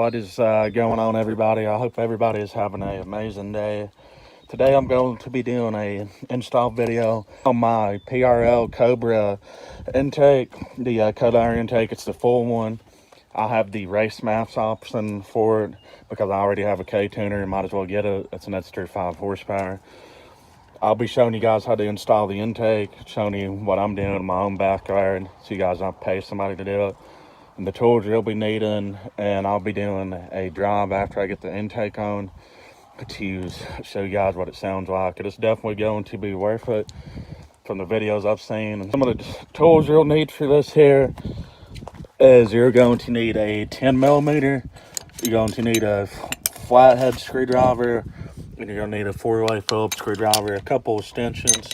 What is going on, everybody? I hope everybody is having an amazing day. Today I'm going to be doing a install video on my Prl Cobra intake, the cut iron intake. It's the full one. I have the race maps option for it because I already have a K-tuner and might as well get it. It's an extra 5 horsepower. I'll be showing you guys how to install the intake, showing you what I'm doing in my own backyard so you guys don't pay somebody to do it. And the tools you'll be needing, and I'll be doing a drive after I get the intake on to show you guys what it sounds like. It is definitely going to be worth it from the videos I've seen. And some of the tools you'll need for this here is you're going to need a 10mm, you're going to need a flathead screwdriver, and you're going to need a 4-way Phillips screwdriver, a couple extensions,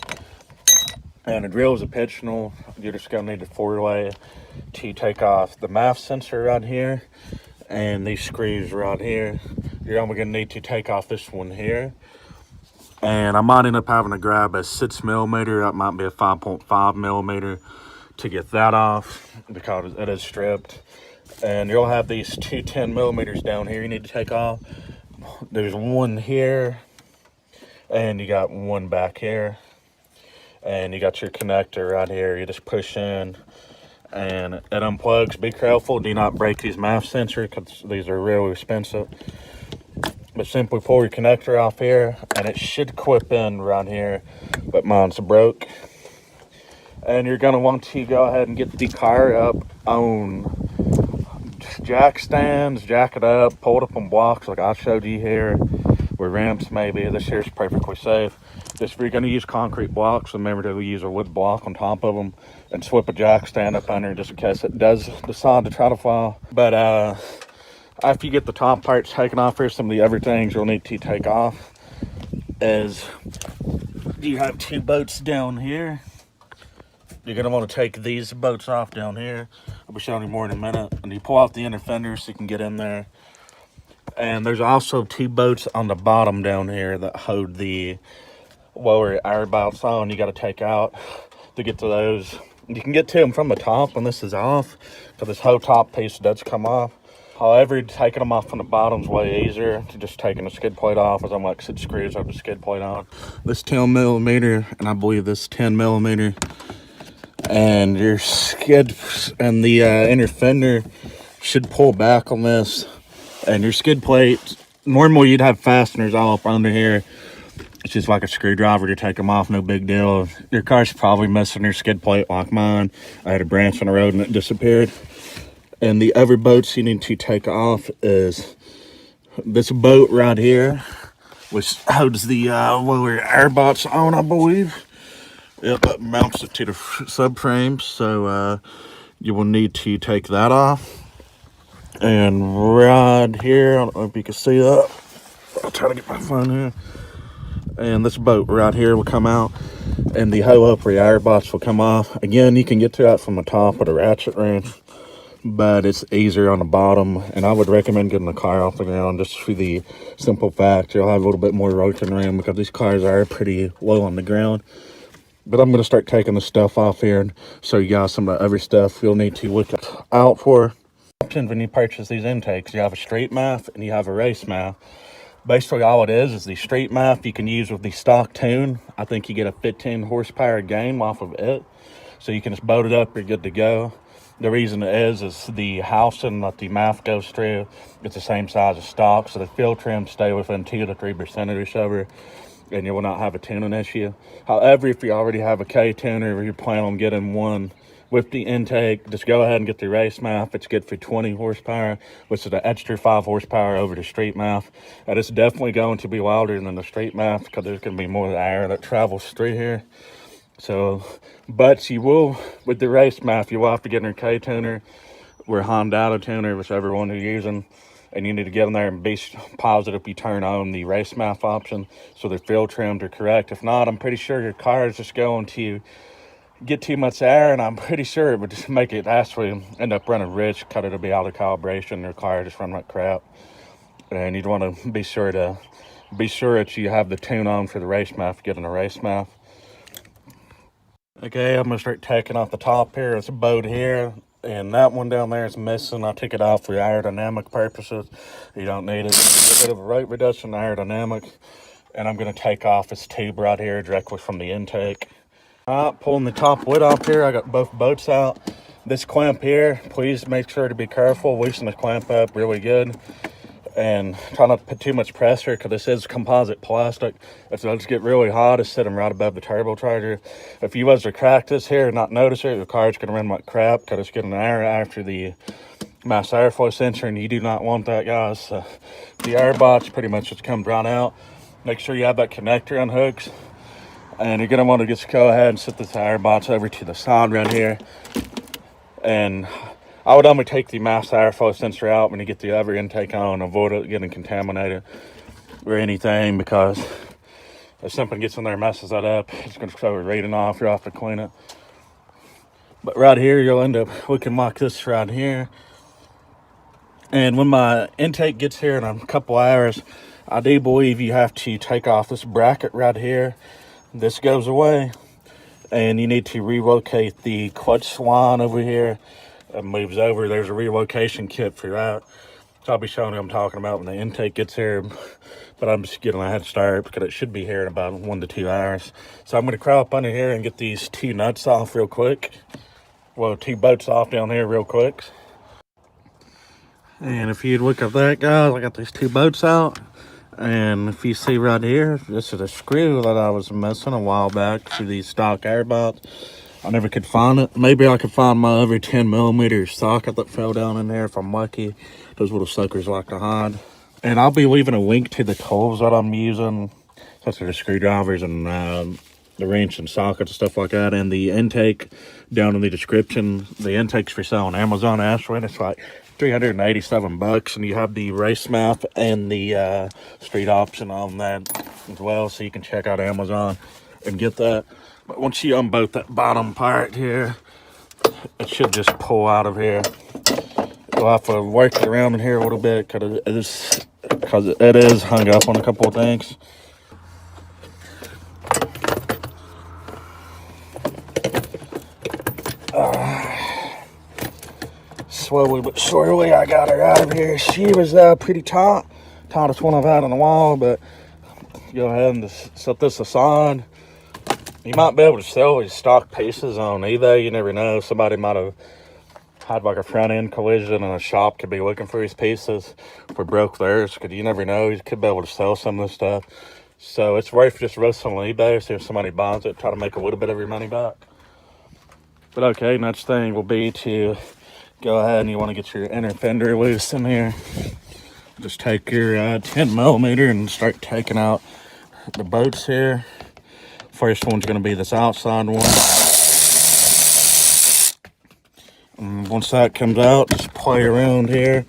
and a drill is optional. You're just going to need a 4-way to take off the MAF sensor right here and these screws right here. You're only going to need to take off this one here, and I might end up having to grab a 6mm. That might be a 5.5mm to get that off because it is stripped. And you'll have these two 10mm down here you need to take off. There's one here, and you got one back here, and you got your connector right here. You just push in and it unplugs. Be careful, do not break these MAF sensors because these are really expensive. But simply pull your connector off here, and it should clip in right here, but mine's broke. And you're gonna want to go ahead and get the car up on jack stands, jack it up, pull it up on blocks like I showed you here, with ramps maybe. This here's perfectly safe. Just if you're going to use concrete blocks, remember to use a wood block on top of them and slip a jack stand up under just in case it does decide to try to fall. But after you get the top parts taken off here, some of the other things you'll need to take off is you have 2 bolts down here. You're going to want to take these bolts off down here. I'll be showing you more in a minute. And you pull out the inner fender so you can get in there. And there's also 2 bolts on the bottom down here that hold the lower air bolts on. You got to take out to get to those. You can get to them from the top when this is off, because this whole top piece does come off. However, taking them off from the bottom is way easier to just taking the skid plate off, as I'm like 6 screws over the skid plate on. This 10mm, and I believe this 10mm. And your skid and the inner fender should pull back on this. And your skid plate, normally you'd have fasteners all up under here. It's just like a screwdriver to take them off, no big deal. Your car's probably missing your skid plate like mine. I had a branch on the road and it disappeared. And the other bolts you need to take off is this bolt right here, which holds the lower air bolts on, I believe. Yep, that mounts it to the subframe, so you will need to take that off. And right here, I don't know if you can see that. I'll try to get my phone here. And this bolt right here will come out, and the whole upper air box will come off. Again, you can get to that from the top with a ratchet wrench, but it's easier on the bottom. And I would recommend getting the car off the ground just for the simple fact you'll have a little bit more rotation room because these cars are pretty low on the ground. But I'm going to start taking the stuff off here and show you guys some of the other stuff you'll need to look out for. When you purchase these intakes, you have a street MAF and you have a race MAF. Basically all it is the street MAF you can use with the stock tune. I think you get a 15 horsepower gain off of it. So you can just boat it up, you're good to go. The reason it is the housing that the MAF goes through, it's the same size as stock, so the field trims stay within 2 to 3% of each other, and you will not have a tuning issue. However, if you already have a K-tuner or you plan on getting one with the intake, just go ahead and get the race MAF. It's good for 20 horsepower, which is an extra 5 horsepower over the street MAF. And it's definitely going to be louder than the street MAF because there's going to be more air that travels through here. So, but you will, with the race MAF, you will have to get in your K-tuner or Honda tuner, whichever one you're using. And you need to get in there and be positive you turn on the race MAF option so the field trims are correct. If not, I'm pretty sure your car is just going to get too much air, and I'm pretty sure it would just make it actually end up running rich because it'll be out of calibration. Your car just run like crap. And you'd want to be sure that you have the tune on for the race MAF, getting a race MAF. Okay, I'm going to start taking off the top here. It's a bolt here. And that one down there is missing. I took it off for aerodynamic purposes. You don't need it. Get rid of a rate reduction aerodynamic. And I'm going to take off this tube right here directly from the intake. All right, pulling the top lid off here. I got both boats out. This clamp here, please make sure to be careful. Loosen the clamp up really good. And try not to put too much pressure because this is composite plastic. If it does get really hot, it's sitting right above the turbocharger. If you was to crack this here and not notice it, your car's going to run like crap because it's getting air after the mass airflow sensor, and you do not want that, guys. So the air box pretty much just comes right out. Make sure you have that connector on hooks. And you're going to want to just go ahead and set this air box over to the side right here. And I would only take the mass airflow sensor out when you get the other intake on, avoid it getting contaminated or anything, because if something gets in there and messes that up, it's going to start reading off. You'll have to clean it. But right here, you'll end up looking like this right here. And when my intake gets here in a couple hours, I do believe you have to take off this bracket right here. This goes away. And you need to relocate the clutch line over here. It moves over. There's a relocation kit for that. So I'll be showing you what I'm talking about when the intake gets here. But I'm just getting a head start because it should be here in about 1 to 2 hours. So I'm going to crawl up under here and get these 2 nuts off real quick. Well, 2 bolts off down here real quick. And if you look at that, guys, I got these 2 bolts out. And if you see right here, this is a screw that I was missing a while back for these stock air bolts. I never could find it. Maybe I could find my other 10mm socket that fell down in there if I'm lucky. Those little suckers like to hide. And I'll be leaving a link to the tools that I'm using, such as the screwdrivers and the wrench and sockets and stuff like that. And the intake down in the description. The intake's for sale on Amazon, Ashwin. It's like $387, and you have the race map and the street option on that as well, so you can check out Amazon and get that. But once you unbolt that bottom part here, it should just pull out of here. You'll have to work it around in here a little bit because it is hung up on a couple of things. Slowly but surely, I got her out of here. She was pretty taut. Tightest one I've had in a while, but go ahead and just set this aside. You might be able to sell these stock pieces on eBay. You never know. Somebody might have had like a front end collision and a shop could be looking for these pieces for broke theirs, because you never know. You could be able to sell some of this stuff. So it's worth just listing on eBay, see if somebody buys it, try to make a little bit of your money back. But okay, next thing will be to go ahead and you want to get your inner fender loose in here. Just take your 10mm and start taking out the bolts here. First one's going to be this outside one. And once that comes out, just play around here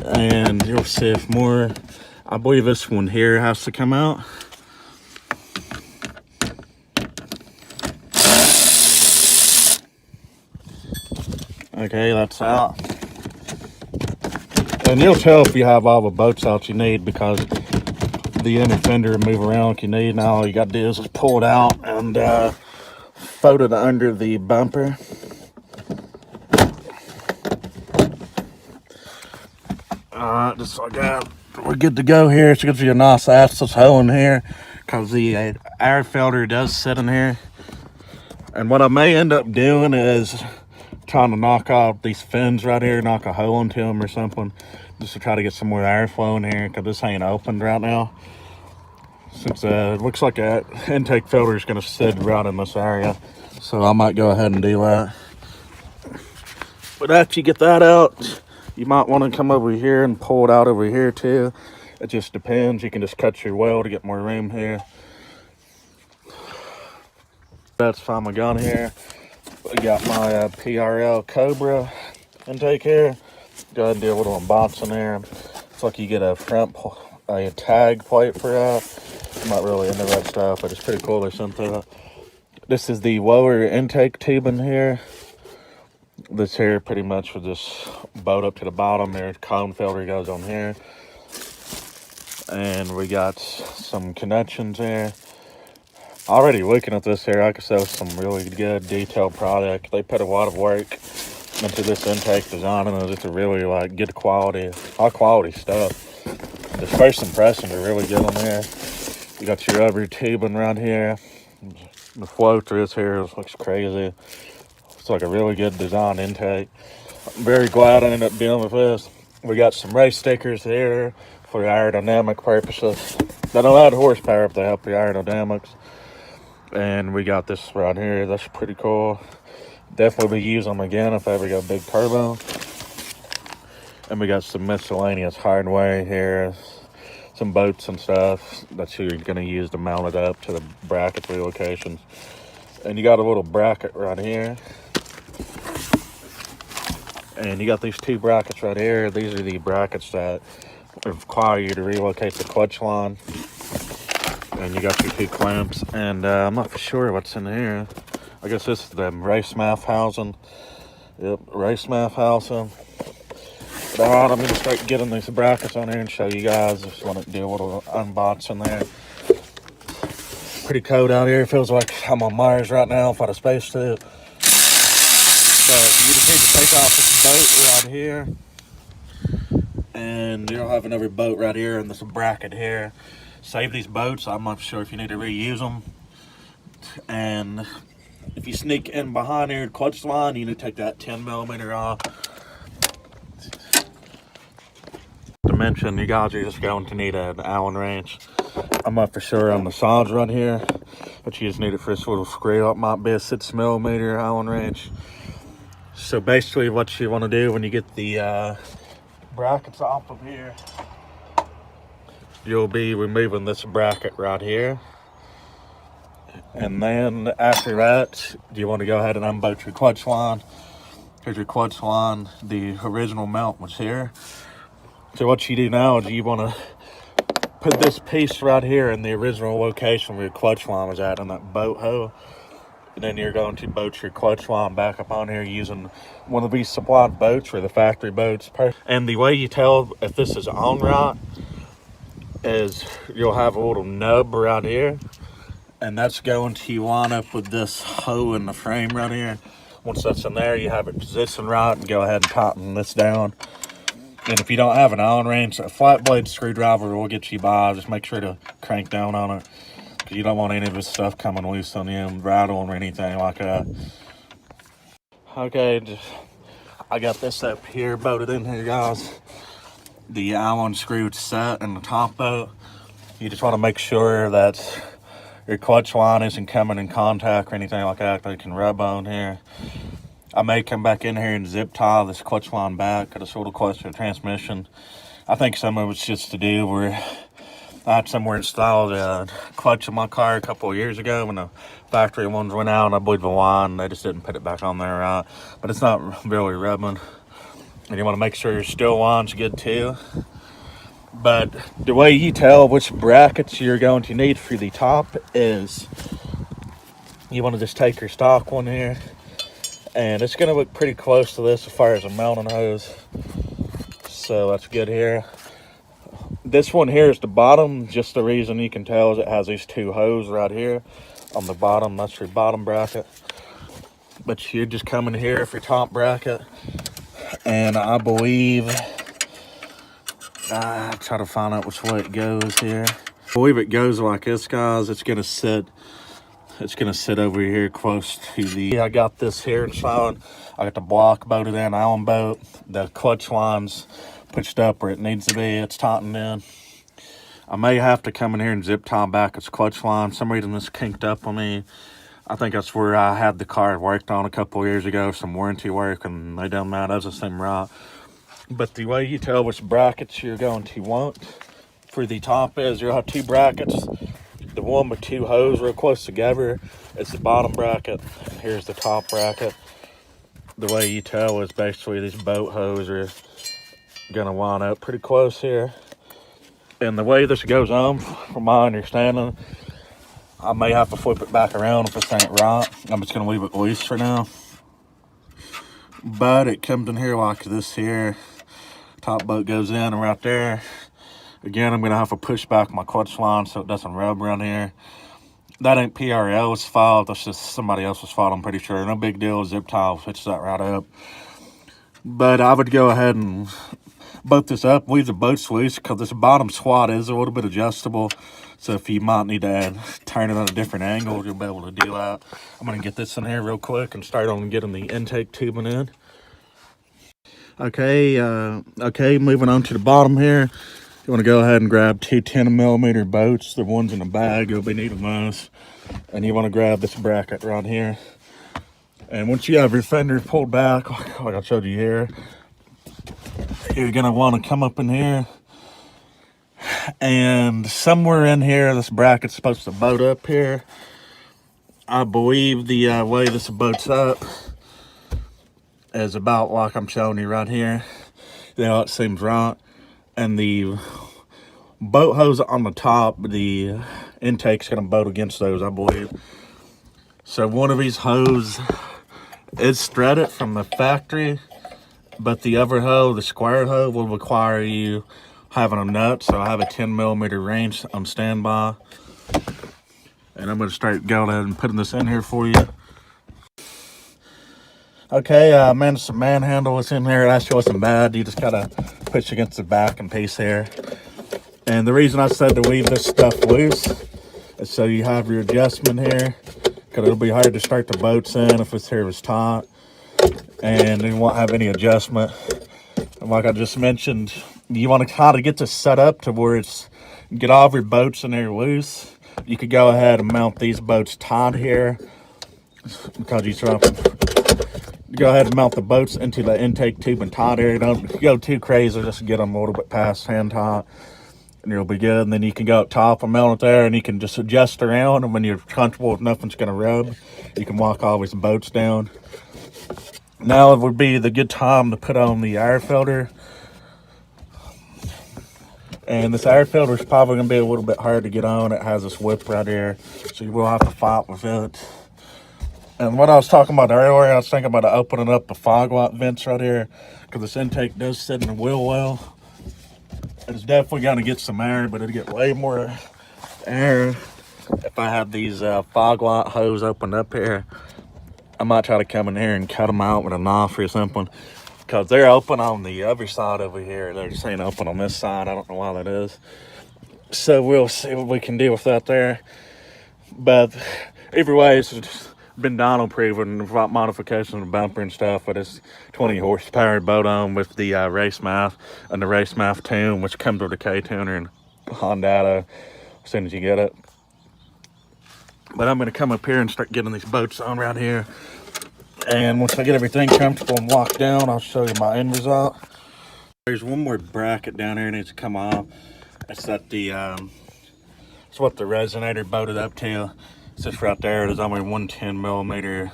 and you'll see if more. I believe this one here has to come out. Okay, that's out. And you'll tell if you have all the bolts out you need, because the inner fender will move around if you need. Now all you got to do is just pull it out and fold it under the bumper. Alright, just like that. We're good to go here. It gives you a nice access hole in here because the air filter does sit in here. And what I may end up doing is trying to knock out these fins right here, knock a hole into them or something, just to try to get some more airflow in here, because this ain't opened right now. Since it looks like that intake filter is going to sit right in this area, so I might go ahead and do that. But after you get that out, you might want to come over here and pull it out over here too. It just depends. You can just cut your well to get more room here. That's finally gone here. I got my Prl Cobra intake here. Go ahead and do a little unboxing there. It's like you get a tag plate for that. I'm not really into that stuff, but it's pretty cool. There's something. This is the lower intake tube in here. This here pretty much will just bolt up to the bottom. There's cone filter goes on here. And we got some connections here. Already looking at this here, I could sell some really good detailed product. They put a lot of work into this intake design, and it's a really like good quality, high quality stuff. The first impressions are really good on there. You got your rubber tubing right here. The flow through this here looks crazy. It's like a really good design intake. I'm very glad I ended up dealing with this. We got some race stickers here for aerodynamic purposes. They don't add horsepower, but they help the aerodynamics. And we got this right here. That's pretty cool. Definitely be using them again if I ever got a big turbo. And we got some miscellaneous hardware here. Some bolts and stuff that you're going to use to mount it up to the bracket relocations. And you got a little bracket right here. And you got these two brackets right here. These are the brackets that require you to relocate the clutch line. And you got your two clamps. And I'm not for sure what's in here. I guess this is the race mouth housing. Yep, race mouth housing. But alright, I'm going to start getting these brackets on here and show you guys. Just want to do a little unboxing there. Pretty cold out here. Feels like I'm on Mars right now if I had a spacesuit. But you just need to take off this boat right here. And you'll have another boat right here and this bracket here. Save these boats. I'm not sure if you need to reuse them. And if you sneak in behind here, clutch line, you need to take that 10mm off. To mention, you guys are just going to need an Allen wrench. I'm not for sure on the sides right here, but you just need it for this little screw up. Might be a 6mm Allen wrench. So basically what you want to do when you get the brackets off of here, you'll be removing this bracket right here. And then after that, you want to go ahead and unbolt your clutch line. Here's your clutch line. The original mount was here. So what you do now is you want to put this piece right here in the original location where your clutch line was at on that boat hole. And then you're going to bolt your clutch line back up on here using one of these supplied boats or the factory boats. And the way you tell if this is on right is you'll have a little nub right here. And that's going to line up with this hole in the frame right here. Once that's in there, you have it positioned right and go ahead and tighten this down. And if you don't have an Allen wrench, a flat blade screwdriver will get you by. Just make sure to crank down on it, because you don't want any of this stuff coming loose on you and rattling or anything like that. Okay, I got this up here bolted in here, guys. The Allen screw set in the top bolt. You just want to make sure that your clutch line isn't coming in contact or anything like that you can rub on here. I may come back in here and zip tie this clutch line back, got a sort of clutch and transmission. I think some of it's just to do where I had somewhere installed a clutch in my car a couple of years ago when the factory ones went out, and I believe the line, they just didn't put it back on there right. But it's not really rubbing. And you want to make sure your still line's good too. But the way you tell which brackets you're going to need for the top is you want to just take your stock one here, and it's going to look pretty close to this as far as a mounting hose. So that's good here. This one here is the bottom. Just the reason you can tell is it has these two hoses right here on the bottom. That's your bottom bracket. But you're just coming here for your top bracket. And I believe, try to find out which way it goes here. I believe it goes like this, guys. It's gonna sit over here close to the, I got this here inside. I got the block bolted in, Allen bolt. The clutch line's pushed up where it needs to be. It's tightened in. I may have to come in here and zip tie back its clutch line. Some reason this kinked up on me. I think that's where I had the car worked on a couple of years ago, some warranty work, and they done that. That doesn't seem right. But the way you tell which brackets you're going to want for the top is you'll have two brackets. The one with two hoses real close together is the bottom bracket. Here's the top bracket. The way you tell is basically these boat hoses are gonna line up pretty close here. And the way this goes on, from my understanding, I may have to flip it back around if this ain't right. I'm just gonna leave it loose for now. But it comes in here like this here. Top bolt goes in and right there. Again, I'm gonna have to push back my clutch line so it doesn't rub around here. That ain't PRL's fault, that's just somebody else's fault, I'm pretty sure. No big deal, zip tie will fix that right up. But I would go ahead and boat this up, leave the boat loose, because this bottom swat is a little bit adjustable. So if you might need to turn it on a different angle, you'll be able to do that. I'm going to get this in here real quick and start on getting the intake tubing in. Okay, moving on to the bottom here. You want to go ahead and grab two 10mm boats. The ones in the bag, you'll be needing those. And you want to grab this bracket right here. And once you have your fender pulled back, like I showed you here, you're going to want to come up in here. And somewhere in here, this bracket's supposed to boat up here. I believe the way this boats up is about like I'm showing you right here. You know, it seems right. And the boat hose on the top, the intake's going to boat against those, I believe. So one of these hose is threaded from the factory, but the other hose, the square hose, will require you having a nut. So I have a 10mm range on standby. And I'm going to start going ahead and putting this in here for you. Okay, managed to manhandle what's in here. It actually wasn't bad. You just gotta push against the back and piece here. And the reason I said to leave this stuff loose is so you have your adjustment here, because it'll be hard to start the boats in if this here was taut, and you won't have any adjustment. And like I just mentioned, you want to kind of get this set up to where it's get all of your boats in there loose. You could go ahead and mount these boats tight here, because you go ahead and mount the boats into the intake tube and tight area. Don't go too crazy, just get them a little bit past hand tight, and you'll be good. And then you can go up top and mount it there, and you can just adjust around. And when you're comfortable if nothing's going to rub, you can walk all these boats down. Now it would be the good time to put on the air filter. And this air filter is probably going to be a little bit hard to get on. It has this whip right here, so you will have to fight with it. And what I was talking about earlier, I was thinking about opening up the fog light vents right here, because this intake does sit in the wheel well. It's definitely going to get some air, but it'll get way more air if I have these fog light hose opened up here. I might try to come in here and cut them out with a knife or something, because they're open on the other side over here. They're just ain't open on this side. I don't know why that is. So we'll see what we can do with that there. But either way, it's just been dyno proven without modifications of bumper and stuff, but it's 20 horsepower boat on with the race math and the race math tune, which comes with the K tuner and Honda as soon as you get it. But I'm going to come up here and start getting these boats on right here, and once I get everything comfortable and locked down, I'll show you my end result. There's one more bracket down here that needs to come off. It's that it's what the resonator bolted up to. It's just right there. There's only one 10mm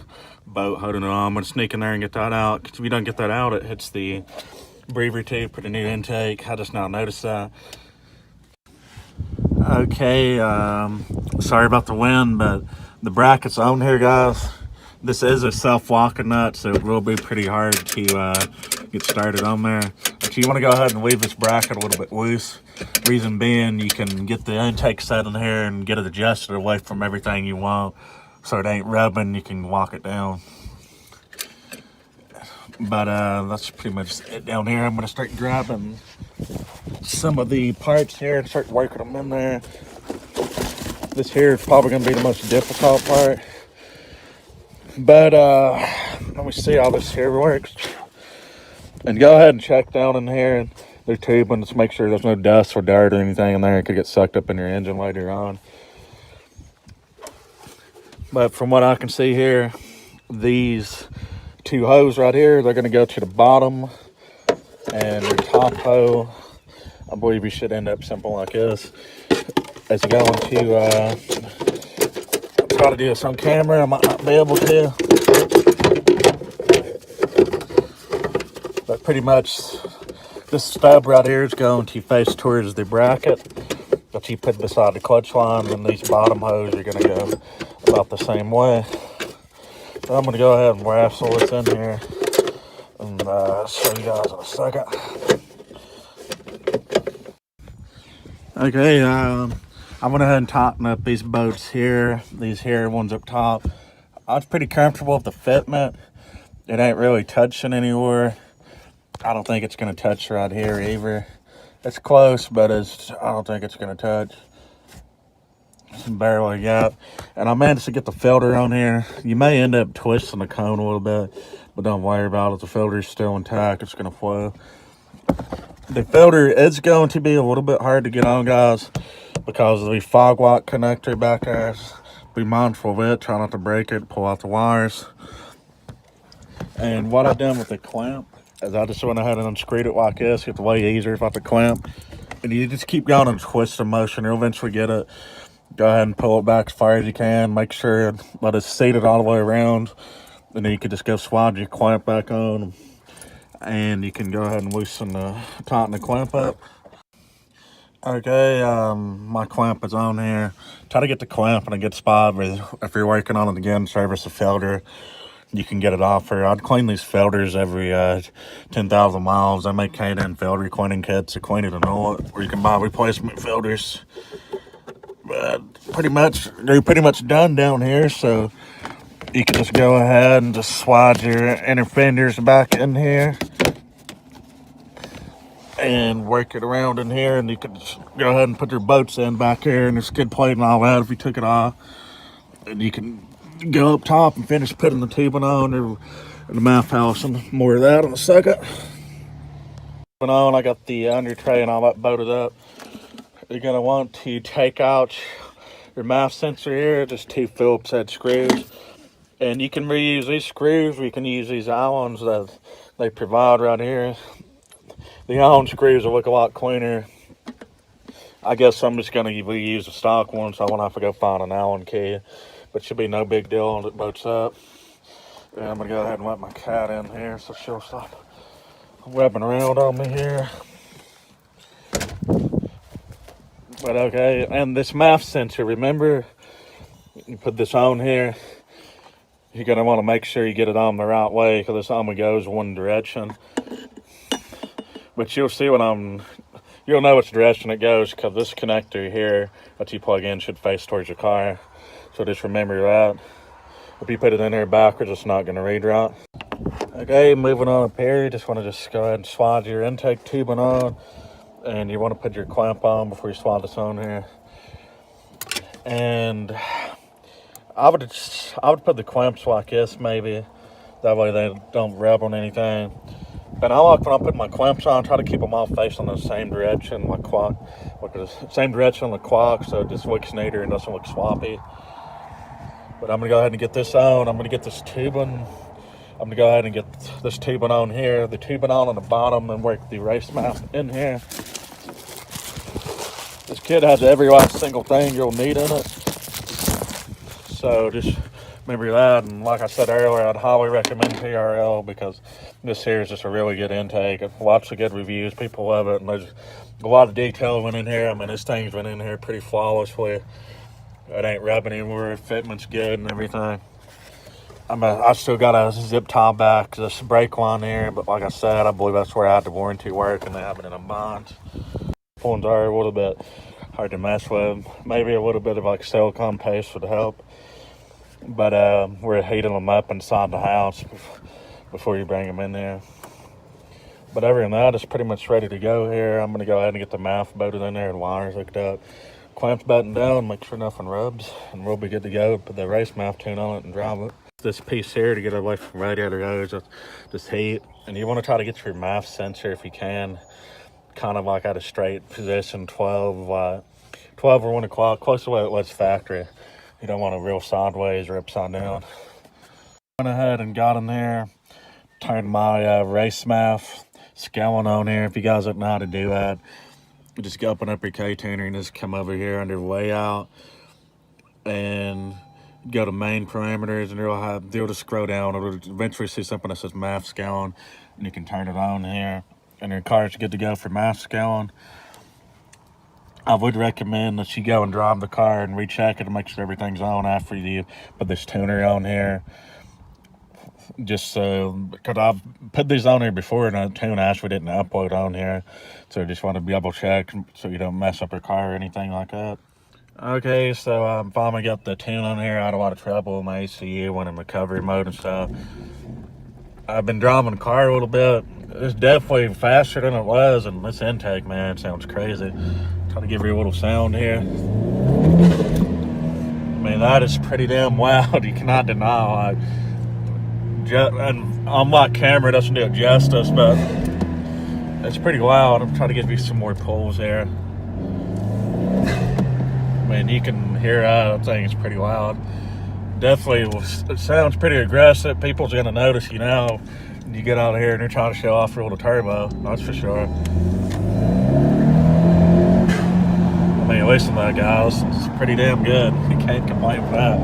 boat holding it on. I'm going to sneak in there and get that out, because if you don't get that out, it hits the breather tube for the new intake. I just now noticed that. Okay, sorry about the wind, but the bracket's on here, guys. This is a self-locking nut, so it will be pretty hard to get started on there. But you want to go ahead and leave this bracket a little bit loose. Reason being, you can get the intake set in here and get it adjusted away from everything you want, so it ain't rubbing. You can lock it down. But that's pretty much it down here. I'm going to start grabbing some of the parts here and start working them in there. This here is probably going to be the most difficult part. But let me see how this here works. And go ahead and check down in here and the tube, and just make sure there's no dust or dirt or anything in there. It could get sucked up in your engine later on. But from what I can see here, these two hoses right here, they're going to go to the bottom, and the top hose, I believe you should end up something like this. As you go into try to do this on camera, I might not be able to, but pretty much this stub right here is going to face towards the bracket that you put beside the clutch line, and these bottom hoses are going to go about the same way. So I'm going to go ahead and wrestle this in here and show you guys in a second. Okay, I went ahead and tightened up these boats here, these here ones up top. I was pretty comfortable with the fitment. It ain't really touching anywhere. I don't think it's going to touch right here either. It's close, but I don't think it's going to touch. Barely got. And I managed to get the filter on here. You may end up twisting the cone a little bit, but don't worry about it. The filter is still intact. It's going to flow. The filter is going to be a little bit hard to get on, guys, because of the fog lock connector back there. Be mindful of it. Try not to break it. Pull out the wires. And what I've done with the clamp is I just went ahead and unscrewed it like this. It's way easier without the clamp. And you just keep going and twist the motion. You'll eventually get it. Go ahead and pull it back as far as you can. Make sure that it's seated all the way around. And then you can just go slide your clamp back on. And you can go ahead and tighten the clamp up. Okay, my clamp is on here. Try to get the clamp in a good spot. If you're working on it again, service the filter. You can get it off her. I'd clean these filters every 10,000 miles. I make K-10 filter cleaning kits to clean it and all it, or you can buy replacement filters. But they're pretty much done down here, so you can just go ahead and just slide your inner fenders back in here and work it around in here, and you can just go ahead and put your boats in back here and your skid plate and all that if you took it off. And you can go up top and finish putting the tubing on or the mouth house, and more of that in a second. I got the under tray and all that bolted up. You're going to want to take out your mouth sensor here, just 2 Phillips head screws. And you can reuse these screws, or you can use these Allens that they provide right here. The Allen screws will look a lot cleaner. I guess I'm just going to reuse the stock one, so I won't have to go find an Allen key. But should be no big deal once it boats up. And I'm going to go ahead and let my cat in here so she'll stop webbing around on me here. But okay, and this mouth sensor, remember, you put this on here. You're going to want to make sure you get it on the right way, because this only goes one direction. But you'll see you'll know which direction it goes, because this connector here that you plug in should face towards your car. So just remember that. If you put it in there backwards, it's not going to read right. Okay, moving on up here, you just want to go ahead and slide your intake tubing on. And you want to put your clamp on before you slide this on here. And I would put the clamps like this, maybe. That way they don't rub on anything. And I like when I put my clamps on, try to keep them all facing the same direction, same direction on the clock, so it just looks neater and doesn't look sloppy. But I'm going to go ahead and get this on. I'm going to get this tubing. I'm going to go ahead and get this tubing on here, the tubing on the bottom, and work the race mount in here. This kit has every last single thing you'll need in it. So just remember that. And like I said earlier, I'd highly recommend PRL, because this here is just a really good intake. Lots of good reviews. People love it. And there's a lot of detail went in here. I mean, this thing's been in here pretty flawlessly. It ain't rubbing anywhere. Fitment's good and everything. I still got a zip tie back, this brake line there, but like I said, I believe that's where I had the warranty work, and they have it in a bond. Ones are a little bit hard to mess with. Maybe a little bit of like silicone paste would help, but we're heating them up inside the house before you bring them in there. But other than that, it's pretty much ready to go here. I'm going to go ahead and get the mouth bolted in there and wires hooked up. Clamps buttoned down, make sure nothing rubs, and we'll be good to go. Put the race mouth tune on it and drive it. This piece here to get away from radiator hose, just heat. And you want to try to get your mouth sensor, if you can, kind of like at a straight position, 12 or 1 o'clock, close to where it was factory. You don't want it real sideways or upside down. Went ahead and got in there, turned my race mouth scaling on here. If you guys don't know how to do that, you just go open up your K-tuner and just come over here under layout and go to main parameters, and they'll just scroll down. It'll eventually see something that says mouth scaling, and you can turn it on here, and your car's good to go for mouth scaling. I would recommend that you go and drive the car and recheck it to make sure everything's on after you put this tuner on here. Just because I've put these on here before, and the tune actually didn't upload on here, so I just want to double check so you don't mess up your car or anything like that. Okay, so I finally got the tune on here. I had a lot of trouble with my ECU, went in recovery mode and stuff. I've been driving the car a little bit, It's definitely faster than it was, and this intake, man, sounds crazy. Trying to give you a little sound here. I mean, that is pretty damn loud. You cannot deny. And on my camera, it doesn't do it justice, but it's pretty loud. I'm trying to give you some more pulls here. I mean, you can hear that. I'm saying it's pretty loud. Definitely, it sounds pretty aggressive. People's gonna notice you now. You get out of here and you're trying to show off your little turbo. That's for sure. I mean, listen to that, guys. It's pretty damn good. You can't complain with that.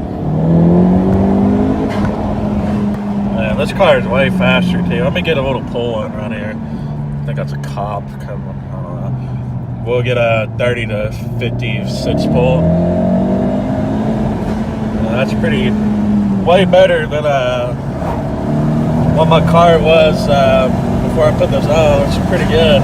Man, this car is way faster too. Let me get a little pull in right here. I think that's a cop coming. I don't know. We'll get a 30 to 56 pull. That's pretty, way better than what my car was before I put this on. It's pretty good.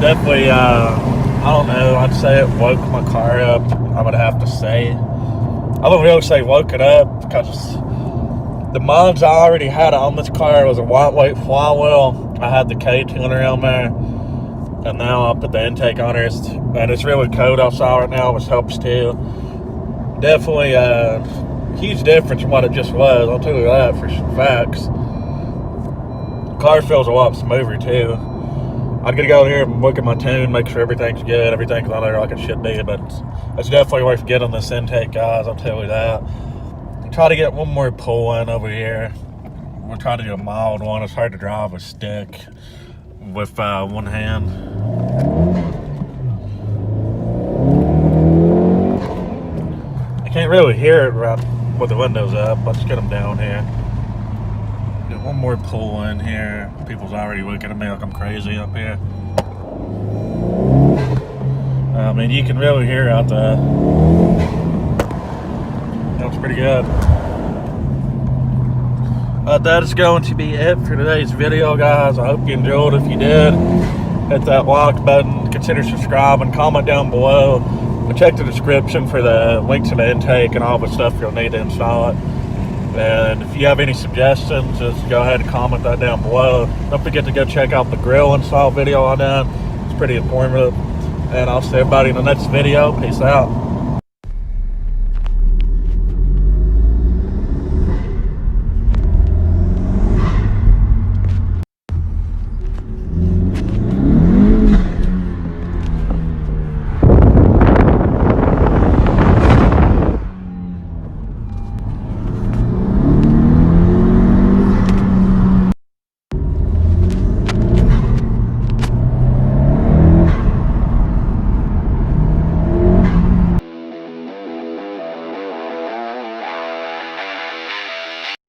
Definitely, I don't know, I'd say it woke my car up. I would have to say. I wouldn't really say woke it up because the mods I already had on this car was a lightweight flywheel. I had the K-tuner on there, and now I put the intake on it, and it's really cold outside right now, which helps too. Definitely a huge difference from what it just was. I'll tell you that for facts. The car feels a lot smoother too. I'm gonna go here and look at my tune, make sure everything's good, everything's on there like it should be, but it's definitely worth getting this intake, guys, I'll tell you that. Try to get one more pull in over here. We'll try to do a mild one. It's hard to drive a stick with one hand. I can't really hear it right with the windows up. Let's get them down here. Get one more pull in here. People's already looking at me like I'm crazy up here. I mean, you can really hear out there. That's pretty good. That is going to be it for today's video, guys. I hope you enjoyed. If you did, hit that like button, consider subscribing, comment down below, and check the description for the link to the intake and all the stuff you'll need to install it. And if you have any suggestions, just go ahead and comment that down below. Don't forget to go check out the grill install video I done. It's pretty informative. And I'll see everybody in the next video. Peace out.